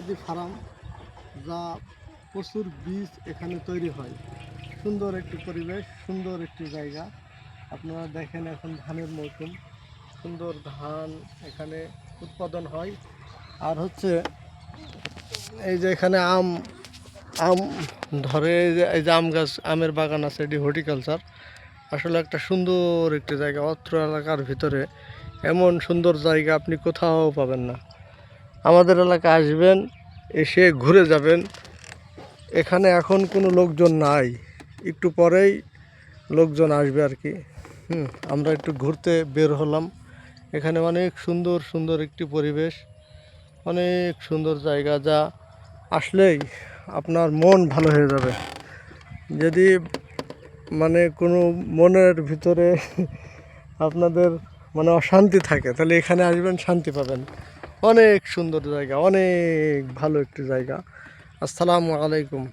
মুরগি ফার্ম, যা প্রচুর বীজ এখানে তৈরি হয়। সুন্দর একটি পরিবেশ, সুন্দর একটি জায়গা। আপনারা দেখেন এখন ধানের মৌসুম, সুন্দর ধান এখানে উৎপাদন হয়। আর হচ্ছে এই যে এখানে আম আম ধরে, এই যে আম গাছ, আমের বাগান আছে, এটি হর্টিকালচার। আসলে একটা সুন্দর একটি জায়গা। অত্র এলাকার ভিতরে এমন সুন্দর জায়গা আপনি কোথাও পাবেন না। আমাদের এলাকায় আসবেন, এসে ঘুরে যাবেন। এখানে এখন কোনো লোকজন নাই, একটু পরেই লোকজন আসবে আর কি। আমরা একটু ঘুরতে বের হলাম। এখানে অনেক সুন্দর সুন্দর একটি পরিবেশ, অনেক সুন্দর জায়গা, যা আসলেই আপনার মন ভালো হয়ে যাবে। যদি মানে কোনো মনের ভিতরে আপনাদের মানে অশান্তি থাকে, তাহলে এখানে আসবেন, শান্তি পাবেন। অনেক সুন্দর জায়গা, অনেক ভালো একটি জায়গা। আসসালামু আলাইকুম।